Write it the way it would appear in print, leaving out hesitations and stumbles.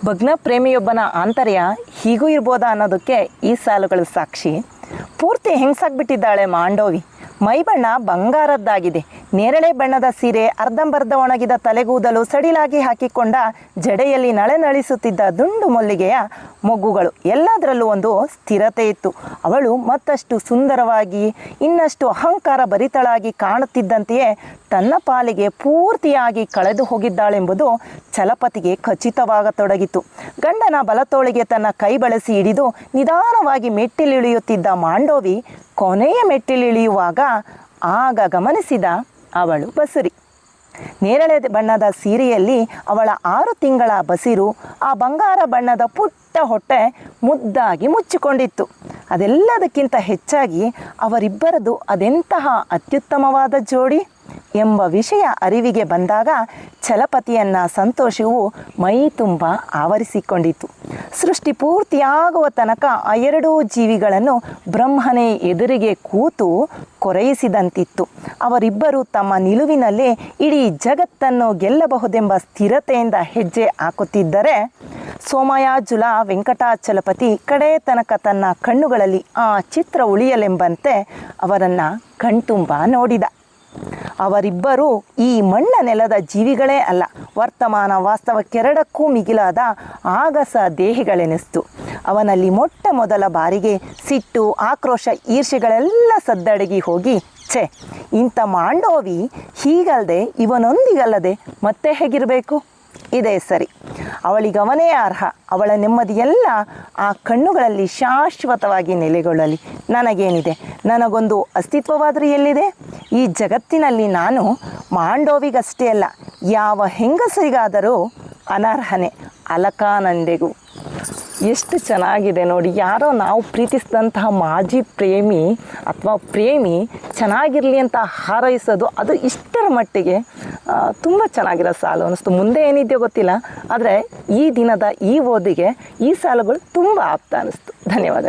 ಭಗ್ನ ಪ್ರೇಮಿಯೊಬ್ಬನ ಆಂತರ್ಯ ಹೀಗೂ ಇರ್ಬೋದಾ ಅನ್ನೋದಕ್ಕೆ ಈ ಸಾಲುಗಳು ಸಾಕ್ಷಿ. ಪೂರ್ತಿ ಹೆಂಗಸಾಗ್ಬಿಟ್ಟಿದ್ದಾಳೆ ಮಾಂಡೋವಿ. ಮೈಬಣ್ಣ ಬಂಗಾರದ್ದಾಗಿದೆ. ನೇರಳೆ ಬಣ್ಣದ ಸೀರೆ, ಅರ್ಧಂಬರ್ಧ ಒಣಗಿದ ತಲೆಗೂದಲು, ಸಡಿಲಾಗಿ ಹಾಕಿಕೊಂಡ ಜಡೆಯಲ್ಲಿ ನಳೆನಳಿಸುತ್ತಿದ್ದ ದುಂಡು ಮಲ್ಲಿಗೆಯ ಮೊಗ್ಗುಗಳು, ಎಲ್ಲದರಲ್ಲೂ ಒಂದು ಸ್ಥಿರತೆ ಇತ್ತು. ಅವಳು ಮತ್ತಷ್ಟು ಸುಂದರವಾಗಿ, ಇನ್ನಷ್ಟು ಅಹಂಕಾರ ಭರಿತಳಾಗಿ ಕಾಣುತ್ತಿದ್ದಂತೆಯೇ ತನ್ನ ಪಾಲಿಗೆ ಪೂರ್ತಿಯಾಗಿ ಕಳೆದು ಹೋಗಿದ್ದಾಳೆಂಬುದು ಛಲಪತಿಗೆ ಖಚಿತವಾಗತೊಡಗಿತು. ಗಂಡನ ಬಲತೋಳಿಗೆ ತನ್ನ ಕೈ ಬಳಸಿ ಹಿಡಿದು ನಿಧಾನವಾಗಿ ಮೆಟ್ಟಿಲಿಳಿಯುತ್ತಿದ್ದ ಮಾಂಡೋವಿ ಕೊನೆಯ ಮೆಟ್ಟಿಲಿಳಿಯುವಾಗ ಆಗ ಗಮನಿಸಿದ ಅವಳು ಬಸುರಿ. ನೇರಳೆ ಬಣ್ಣದ ಸೀರೆಯಲ್ಲಿ ಅವಳ 6 ತಿಂಗಳ ಬಸಿರು, ಆ ಬಂಗಾರ ಬಣ್ಣದ ಪುಟ್ಟ ಹೊಟ್ಟೆ ಮುದ್ದಾಗಿ ಮುಚ್ಚಿಕೊಂಡಿತ್ತು. ಅದೆಲ್ಲದಕ್ಕಿಂತ ಹೆಚ್ಚಾಗಿ ಅವರಿಬ್ಬರದು ಅದೆಂತಹ ಅತ್ಯುತ್ತಮವಾದ ಜೋಡಿ ಎಂಬ ವಿಷಯ ಅರಿವಿಗೆ ಬಂದಾಗ ಛಲಪತಿಯನ್ನ ಸಂತೋಷವು ಮೈ ತುಂಬ ಆವರಿಸಿಕೊಂಡಿತು. ಸೃಷ್ಟಿ ಪೂರ್ತಿಯಾಗುವ ತನಕ ಆ 2 ಜೀವಿಗಳನ್ನು ಬ್ರಹ್ಮನೇ ಎದುರಿಗೆ ಕೂತು ಕೊರೈಸಿದಂತಿತ್ತು. ಅವರಿಬ್ಬರು ತಮ್ಮ ನಿಲುವಿನಲ್ಲೇ ಇಡೀ ಜಗತ್ತನ್ನು ಗೆಲ್ಲಬಹುದೆಂಬ ಸ್ಥಿರತೆಯಿಂದ ಹೆಜ್ಜೆ ಹಾಕುತ್ತಿದ್ದರೆ ಸೋಮಯಾಜುಲ ವೆಂಕಟಾಚಲಪತಿ ಕಡೆ ತನಕ ತನ್ನ ಕಣ್ಣುಗಳಲ್ಲಿ ಆ ಚಿತ್ರ ಉಳಿಯಲೆಂಬಂತೆ ಅವರನ್ನು ಕಣ್ತುಂಬ ನೋಡಿದ. ಅವರಿಬ್ಬರೂ ಈ ಮಣ್ಣ ನೆಲದ ಜೀವಿಗಳೇ ಅಲ್ಲ, ವರ್ತಮಾನ ವಾಸ್ತವಕ್ಕೆರಡಕ್ಕೂ ಮಿಗಿಲಾದ ಆಗಸ ದೇಹಿಗಳೆನಿಸ್ತು. ಅವನಲ್ಲಿ ಮೊಟ್ಟ ಮೊದಲ ಬಾರಿಗೆ ಸಿಟ್ಟು, ಆಕ್ರೋಶ, ಈರ್ಷೆಗಳೆಲ್ಲ ಸದ್ದಡಗಿ ಹೋಗಿ, ಛೆ, ಇಂಥ ಮಾಂಡೋವಿ ಹೀಗಲ್ಲದೆ ಇವನೊಂದಿಗಲ್ಲದೆ ಮತ್ತೆ ಹೇಗಿರಬೇಕು? ಇದೇ ಸರಿ, ಅವಳಿಗವನೇ ಅರ್ಹ. ಅವಳ ನೆಮ್ಮದಿಯೆಲ್ಲ ಆ ಕಣ್ಣುಗಳಲ್ಲಿ ಶಾಶ್ವತವಾಗಿ ನೆಲೆಗೊಳ್ಳಲಿ. ನನಗೇನಿದೆ? ನನಗೊಂದು ಅಸ್ತಿತ್ವವಾದರೂ ಎಲ್ಲಿದೆ? ಈ ಜಗತ್ತಿನಲ್ಲಿ ನಾನು ಮಾಂಡೋವಿಗಷ್ಟೇ ಅಲ್ಲ, ಯಾವ ಹೆಂಗಸರಿಗಾದರೂ ಅನರ್ಹನೆ, ಅಲಕಾನಂದೆಗೂ. ಎಷ್ಟು ಚೆನ್ನಾಗಿದೆ ನೋಡಿ. ಯಾರೋ ನಾವು ಪ್ರೀತಿಸಿದಂತಹ ಮಾಜಿ ಪ್ರೇಮಿ ಅಥವಾ ಪ್ರೇಮಿ ಚೆನ್ನಾಗಿರಲಿ ಅಂತ ಹಾರೈಸೋದು, ಅದು ಇಷ್ಟರ ಮಟ್ಟಿಗೆ ತುಂಬ ಚೆನ್ನಾಗಿರೋ ಸಾಲು ಅನ್ನಿಸ್ತು. ಮುಂದೆ ಏನಿದೆಯೋ ಗೊತ್ತಿಲ್ಲ, ಆದರೆ ಈ ದಿನದ ಈ ಓದಿಗೆ ಈ ಸಾಲುಗಳು ತುಂಬ ಆಪ್ತ ಅನ್ನಿಸ್ತು. ಧನ್ಯವಾದಗಳು.